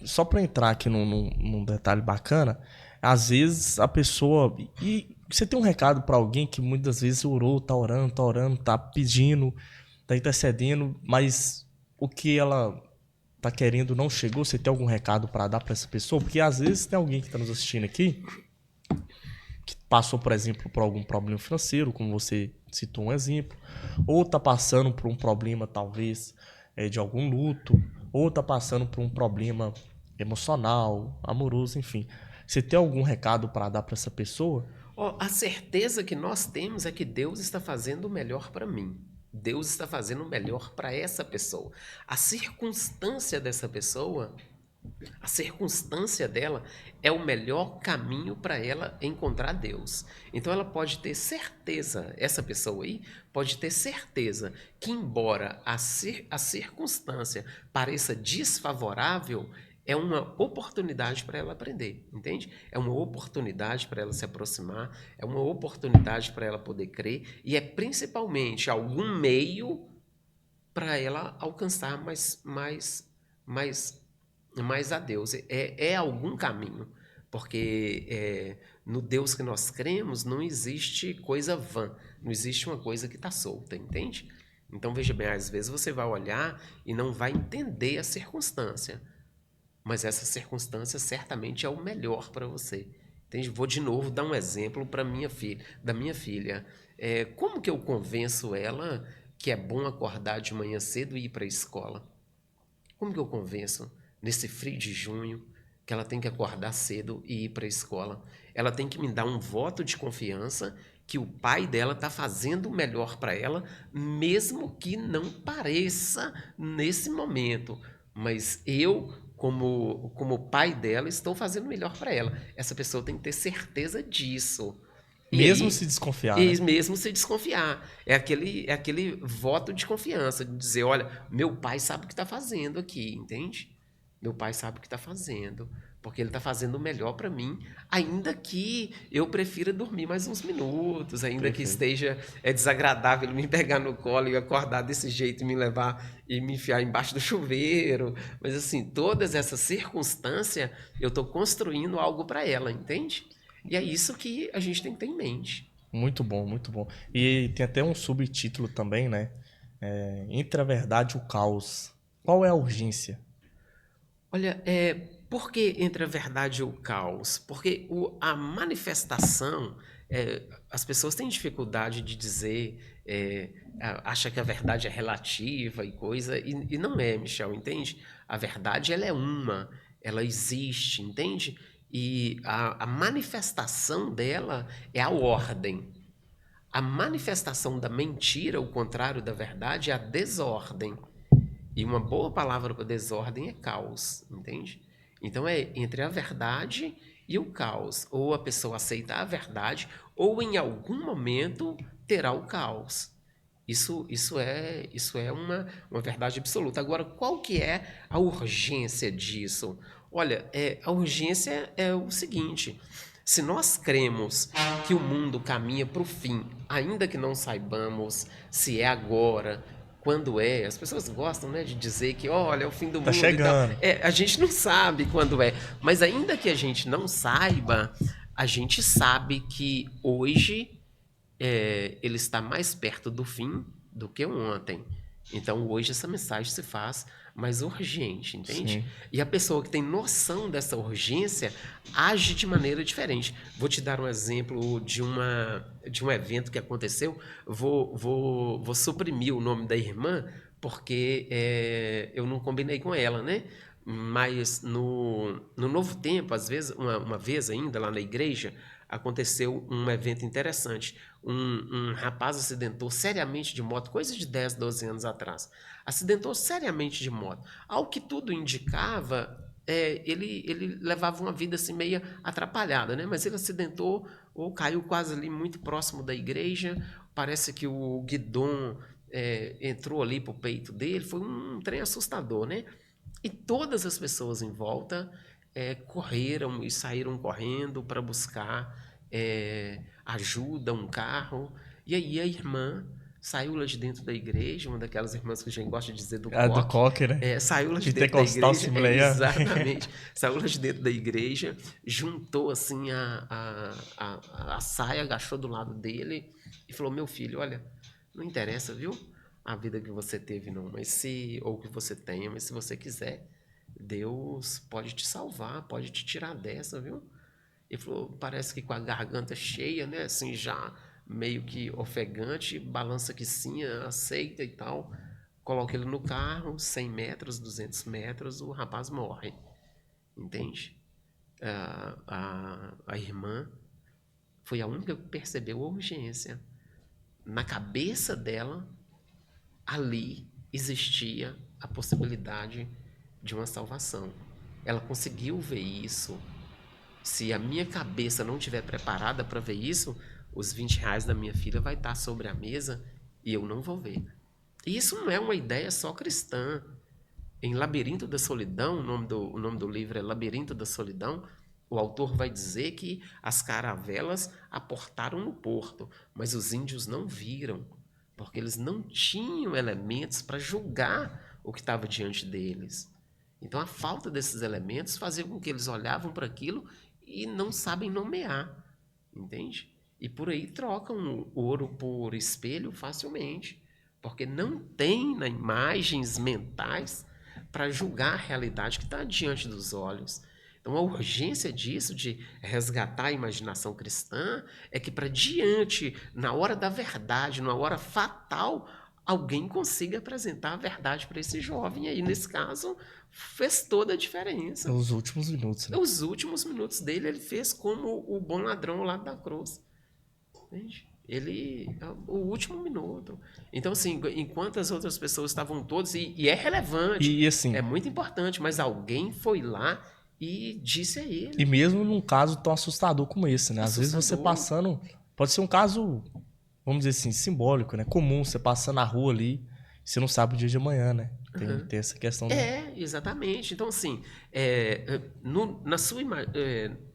Só para entrar aqui num detalhe bacana, às vezes a pessoa. E você tem um recado para alguém que muitas vezes orou, tá orando, tá pedindo, tá intercedendo, mas o que ela tá querendo não chegou. Você tem algum recado para dar para essa pessoa? Porque às vezes tem alguém que tá nos assistindo aqui que passou, por exemplo, por algum problema financeiro, como você citou um exemplo, ou tá passando por um problema, talvez, de algum luto, ou tá passando por um problema emocional, amoroso, enfim. Você tem algum recado para dar para essa pessoa? Ó, a certeza que nós temos é que Deus está fazendo o melhor para mim. Deus está fazendo o melhor para essa pessoa. A circunstância dessa pessoa, a circunstância dela é o melhor caminho para ela encontrar Deus. Então ela pode ter certeza, essa pessoa aí pode ter certeza que, embora a circunstância pareça desfavorável, é uma oportunidade para ela aprender, entende? É uma oportunidade para ela se aproximar, é uma oportunidade para ela poder crer e é principalmente algum meio para ela alcançar mais mais a Deus. É algum caminho, porque no Deus que nós cremos não existe coisa vã, não existe uma coisa que está solta, entende? Então veja bem, às vezes você vai olhar e não vai entender a circunstância, mas essa circunstância certamente é o melhor para você. Entende? Vou de novo dar um exemplo para minha filha, da minha filha. Como que eu convenço ela que é bom acordar de manhã cedo e ir para a escola? Como que eu convenço, nesse frio de junho, que ela tem que acordar cedo e ir para a escola? Ela tem que me dar um voto de confiança que o pai dela está fazendo o melhor para ela, mesmo que não pareça nesse momento. Mas eu, como pai dela, estou fazendo o melhor para ela. Essa pessoa tem que ter certeza disso. E Mesmo aí, se desconfiar, e né? mesmo se desconfiar. É aquele voto de confiança, de dizer, olha, meu pai sabe o que está fazendo aqui, entende? Meu pai sabe o que está fazendo, porque ele está fazendo o melhor para mim, ainda que eu prefira dormir mais uns minutos, ainda que Perfeito. esteja desagradável ele me pegar no colo e acordar desse jeito e me levar e me enfiar embaixo do chuveiro. Mas assim, todas essas circunstâncias, eu estou construindo algo para ela, entende? E é isso que a gente tem que ter em mente. Muito bom, muito bom. E tem até um subtítulo também, né? Entre a verdade e o caos. Qual é a urgência? Olha, por que entre a verdade e o caos? Porque a manifestação, as pessoas têm dificuldade de dizer, acha que a verdade é relativa e coisa, e não é, Michel, entende? A verdade, ela é uma, ela existe, entende? E a manifestação dela é a ordem. A manifestação da mentira, o contrário da verdade, é a desordem. E uma boa palavra para desordem é caos, entende? Então é entre a verdade e o caos. Ou a pessoa aceita a verdade, ou em algum momento terá o caos. Isso é uma verdade absoluta. Agora, qual que é a urgência disso? Olha, a urgência é o seguinte: se nós cremos que o mundo caminha para o fim, ainda que não saibamos se é agora, quando é, as pessoas gostam, né, de dizer que, olha, é o fim do Tá mundo e tal. chegando. A gente não sabe quando é, mas ainda que a gente não saiba, a gente sabe que hoje ele está mais perto do fim do que ontem. Então hoje essa mensagem se faz mais urgente, entende? Sim. E a pessoa que tem noção dessa urgência age de maneira diferente. Vou te dar um exemplo de um evento que aconteceu. Vou suprimir o nome da irmã porque eu não combinei com ela, né? Mas no Novo Tempo, às vezes, uma vez ainda lá na igreja, aconteceu um evento interessante. Um rapaz acidentou seriamente de moto, coisa de 10, 12 anos atrás. Acidentou seriamente de moto. Ao que tudo indicava, ele levava uma vida assim meio atrapalhada, né? Mas ele acidentou ou caiu quase ali muito próximo da igreja. Parece que o guidão entrou ali pro peito dele. Foi um trem assustador, né? E todas as pessoas em volta correram e saíram correndo para buscar ajuda, um carro. E aí a irmã saiu lá de dentro da igreja, uma daquelas irmãs que a gente gosta de dizer do A do coque. coque, né? Saiu lá de dentro da Pentecostal igreja. Assembleia. Exatamente. Saiu lá de dentro da igreja, juntou assim a saia, agachou do lado dele e falou: meu filho, olha, não interessa, viu? A vida que você teve, não, ou que você tenha, mas se você quiser, Deus pode te salvar, pode te tirar dessa, viu? Ele falou, parece que com a garganta cheia, né? Assim, já meio que ofegante, balança que sim, aceita e tal. Coloca ele no carro, 100 metros, 200 metros, o rapaz morre. Entende? A irmã foi a única que percebeu a urgência. Na cabeça dela, ali existia a possibilidade de uma salvação. Ela conseguiu ver isso. Se a minha cabeça não estiver preparada para ver isso, os 20 reais da minha filha vai estar sobre a mesa e eu não vou ver. E isso não é uma ideia só cristã. Em Labirinto da Solidão, o nome do livro é Labirinto da Solidão, o autor vai dizer que as caravelas aportaram no porto, mas os índios não viram, porque eles não tinham elementos para julgar o que estava diante deles. Então, a falta desses elementos fazia com que eles olhavam para aquilo e não sabem nomear, entende? E por aí trocam o ouro por espelho facilmente, porque não tem imagens mentais para julgar a realidade que está diante dos olhos. Então, a urgência disso, de resgatar a imaginação cristã, é que para diante, na hora da verdade, na hora fatal, alguém consiga apresentar a verdade para esse jovem. E aí, nesse caso, fez toda a diferença. Os últimos minutos, né? Os últimos minutos dele, ele fez como o bom ladrão ao lado da cruz. Entende? O último minuto. Então, assim, enquanto as outras pessoas estavam todas, e é relevante, E assim, é muito importante, mas alguém foi lá e disse a ele. e mesmo num caso tão assustador como esse, né? Às vezes você passando, pode ser um caso, vamos dizer assim, simbólico, né? Comum, você passando na rua ali, você não sabe o dia de amanhã, né? Tem essa questão. Exatamente. Então, assim, na sua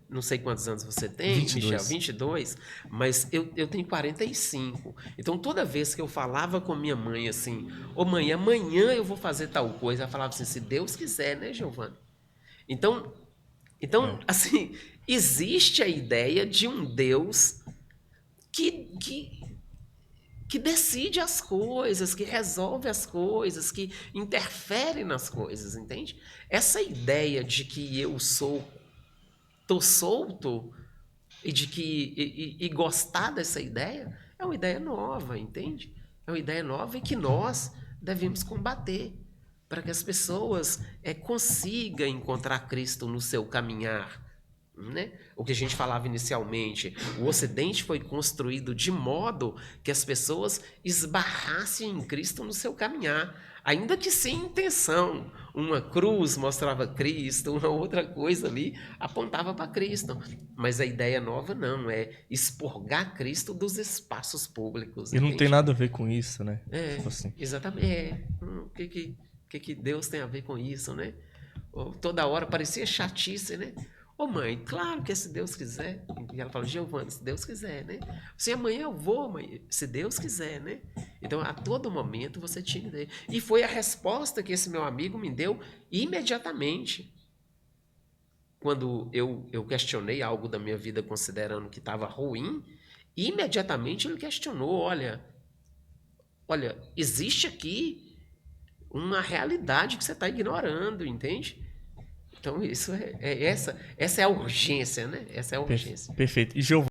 não sei quantos anos você tem, 22. Michel, 22, mas eu tenho 45. Então, toda vez que eu falava com minha mãe assim, ô mãe, amanhã eu vou fazer tal coisa, ela falava assim, se Deus quiser, né, Giovana? Então assim, existe a ideia de um Deus que decide as coisas, que resolve as coisas, que interfere nas coisas, entende? Essa ideia de que eu tô solto e gostar dessa ideia é uma ideia nova, entende? É uma ideia nova e que nós devemos combater para que as pessoas consigam encontrar Cristo no seu caminhar. Né? O que a gente falava inicialmente, o Ocidente foi construído de modo que as pessoas esbarrassem em Cristo no seu caminhar, ainda que sem intenção. Uma cruz mostrava Cristo, uma outra coisa ali apontava para Cristo. Mas a ideia nova não, é expurgar Cristo dos espaços públicos. E não tem nada a ver com isso, né? Tipo assim. Exatamente. O que Deus tem a ver com isso, né? Toda hora parecia chatice, né? Ô mãe, claro que se Deus quiser. E ela fala, Giovana, se Deus quiser, né? Se amanhã eu vou, mãe, se Deus quiser, né? Então, a todo momento você tinha ideia. E foi a resposta que esse meu amigo me deu imediatamente. Quando eu questionei algo da minha vida considerando que estava ruim, imediatamente ele questionou, olha, existe aqui uma realidade que você está ignorando, entende? Então, essa é a urgência, né? Essa é a urgência. Perfeito. E Giovana,